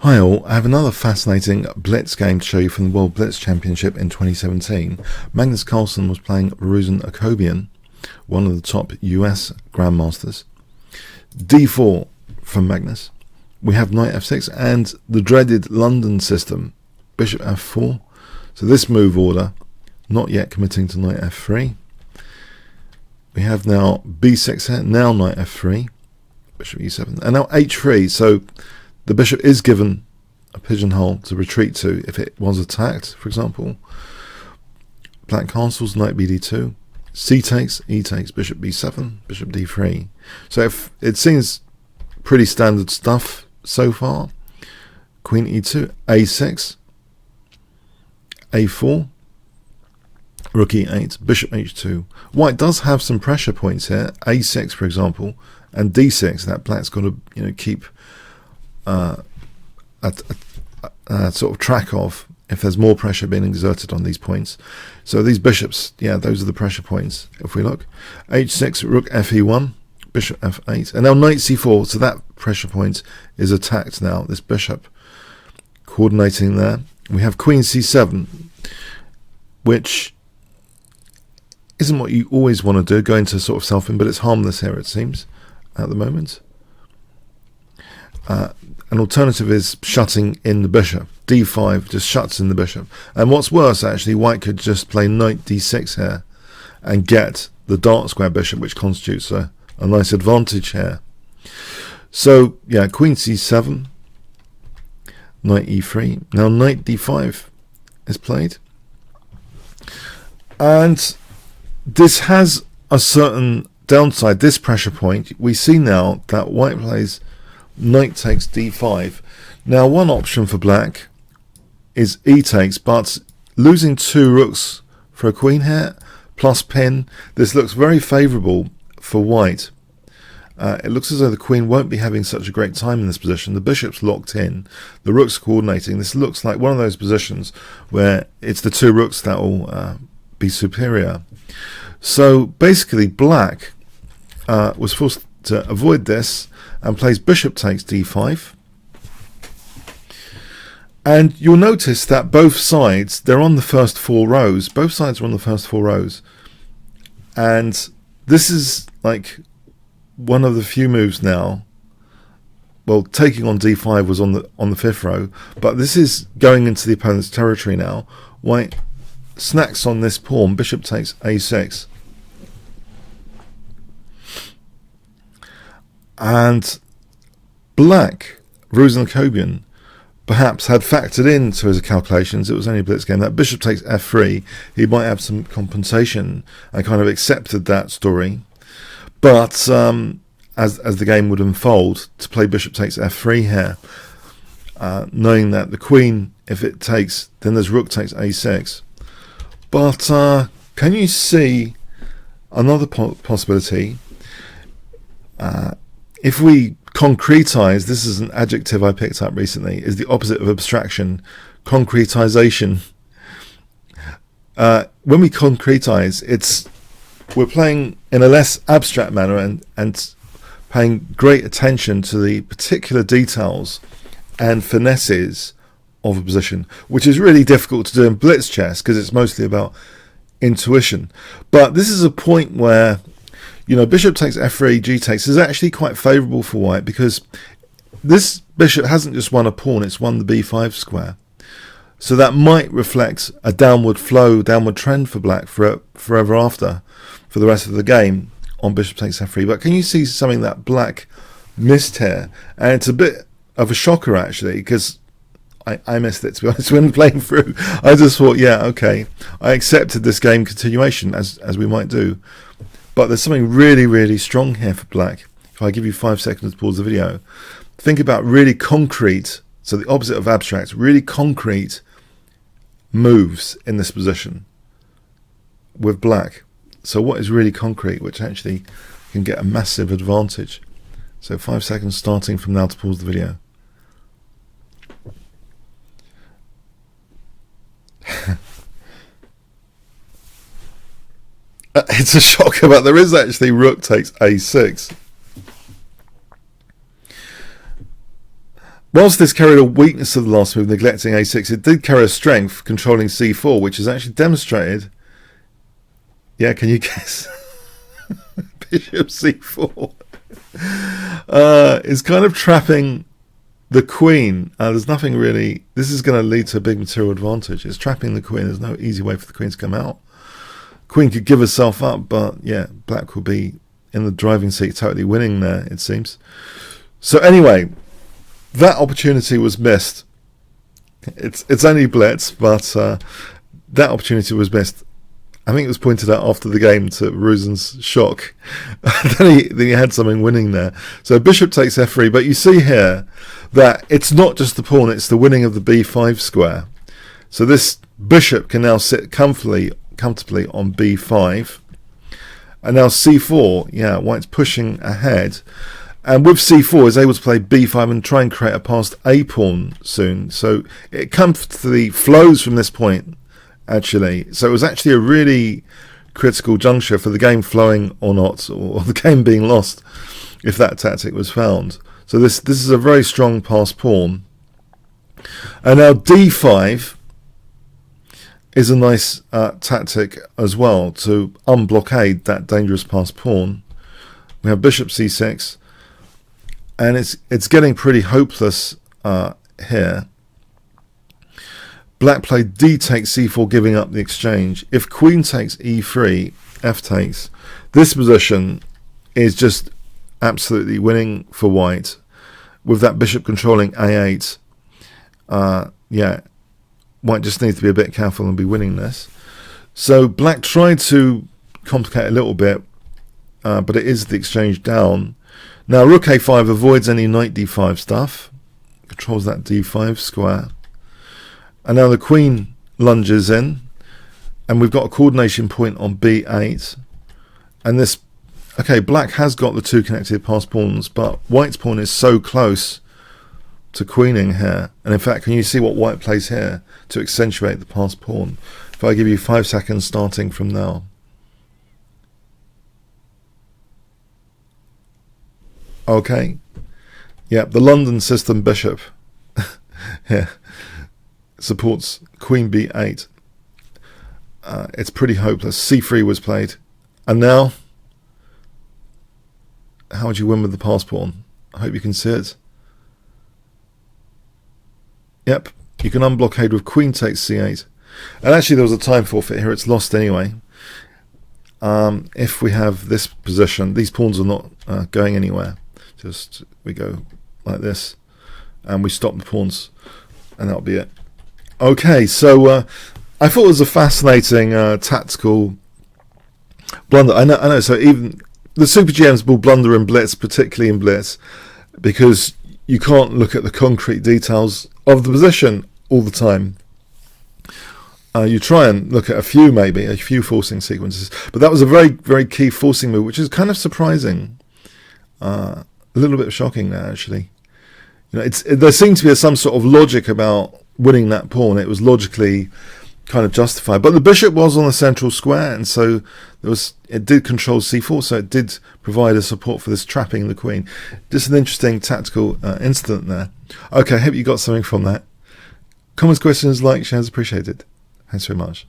Hi all, I have another fascinating Blitz game to show you from the World Blitz Championship in 2017. Magnus Carlsen was playing Varuzhan Akobian, one of the top US Grandmasters. D4 from Magnus. We have Knight F6 and the dreaded London system, Bishop F4. So this move order, not yet committing to Knight F3. We have now B6 here, now Knight F3, Bishop E7, and now H3. So the bishop is given a pigeonhole to retreat to if it was attacked, for example. Black castles, knight bd2, c takes, e takes, bishop b7, bishop d3. So if it seems pretty standard stuff so far. Queen e2, a6, a4, rook e8, bishop h2. White does have some pressure points here, a6 for example, and d6 that black's got to keep a sort of track of if there's more pressure being exerted on these points. So these bishops, yeah, those are the pressure points. If we look, h6, rook fe1, bishop f8, and now knight c4. So that pressure point is attacked now. This bishop coordinating there. We have queen c7, which isn't what you always want to do, go into sort of self-in, but it's harmless here, it seems, at the moment. An alternative is shutting in the bishop. d5 just shuts in the bishop. And what's worse, actually, white could just play knight d6 here and get the dark square bishop, which constitutes a nice advantage here. So, yeah, queen c7, knight e3. Now knight d5 is played. And this has a certain downside, this pressure point. We see now that white plays knight takes d5. Now one option for black is e takes, but losing two rooks for a queen here plus pin, this looks very favourable for white. It looks as though the queen won't be having such a great time in this position. The bishop's locked in, the rook's coordinating. This looks like one of those positions where it's the two rooks that will be superior. So basically black was forced to avoid this and plays bishop takes d5. And you'll notice that both sides, they're on the first four rows. Both sides are on the first four rows. And this is like one of the few moves now. Well, taking on d5 was on the fifth row, but this is going into the opponent's territory now. White snacks on this pawn, bishop takes a6. And black, Varuzhan Akobian, perhaps had factored into his calculations, it was only a blitz game, that bishop takes f3, he might have some compensation and kind of accepted that story. But as the game would unfold, to play bishop takes f3 here, knowing that the queen, if it takes, then there's rook takes a6. But can you see another possibility? If we concretize, this is an adjective I picked up recently, is the opposite of abstraction, concretization. When we concretize, we're playing in a less abstract manner and paying great attention to the particular details and finesses of a position, which is really difficult to do in blitz chess because it's mostly about intuition. But this is a point where bishop takes f3, g takes is actually quite favourable for white because this bishop hasn't just won a pawn, it's won the b5 square. So that might reflect a downward flow, downward trend for black forever after, for the rest of the game on bishop takes f3. But can you see something that black missed here? And it's a bit of a shocker actually, because I missed it, to be honest, when playing through. I just thought, yeah, okay, I accepted this game continuation as we might do. But there's something really, really strong here for black. If I give you 5 seconds to pause the video, think about really concrete, so the opposite of abstract, really concrete moves in this position with black. So what is really concrete, which actually can get a massive advantage? So 5 seconds starting from now to pause the video. It's a shocker, but there is actually rook takes a6. whilst this carried a weakness of the last move, neglecting a6, it did carry a strength, controlling c4, which is actually demonstrated. Yeah, can you guess? Bishop c4 is kind of trapping the queen. There's nothing really. This is going to lead to a big material advantage. It's trapping the queen. There's no easy way for the queen to come out. Queen could give herself up, but yeah, black will be in the driving seat, totally winning there, it seems. So anyway, that opportunity was missed. It's only Blitz, but that opportunity was missed. I think it was pointed out after the game to Varuzhan's shock that he had something winning there. So bishop takes f3, but you see here that it's not just the pawn, it's the winning of the b5 square. So this bishop can now sit comfortably on b5. And now c4, yeah, white's pushing ahead. And with c4 is able to play b5 and try and create a passed a pawn soon. So it comfortably flows from this point, actually. So it was actually a really critical juncture for the game flowing or not, or the game being lost if that tactic was found. So this is a very strong passed pawn. And now d5 is a nice tactic as well to unblockade that dangerous passed pawn. We have bishop c6, and it's getting pretty hopeless here. Black played d takes c4, giving up the exchange. If queen takes e3, f takes, this position is just absolutely winning for white. With that bishop controlling a8, yeah, white just needs to be a bit careful and be winning this. So black tried to complicate a little bit, but it is the exchange down. Now rook a5 avoids any knight d5 stuff, controls that d5 square. And now the queen lunges in, and we've got a coordination point on b8. And this, okay, black has got the two connected passed pawns, but white's pawn is so close to queening here. And in fact, can you see what white plays here to accentuate the passed pawn? If I give you 5 seconds starting from now. Okay. Yep, the London system bishop here supports queen b8. It's pretty hopeless. c3 was played. And now, how would you win with the passed pawn? I hope you can see it. Yep, you can unblockade with queen takes c8. And actually there was a time forfeit here. It's lost anyway. If we have this position, these pawns are not going anywhere. Just we go like this, and we stop the pawns, and that'll be it. Okay, so I thought it was a fascinating tactical blunder. I know. So even the Super GMs will blunder in Blitz, particularly in Blitz, because you can't look at the concrete details of the position all the time. You try and look at a few forcing sequences, but that was a very, very key forcing move, which is kind of surprising, a little bit shocking there actually. You know, there seemed to be some sort of logic about winning that pawn. It was logically kind of justified, but the bishop was on the central square, and so it did control c4, so it did provide a support for this trapping the queen. Just an interesting tactical incident there. Okay, I hope you got something from that. Comments, questions, likes, shares appreciated. Thanks very much.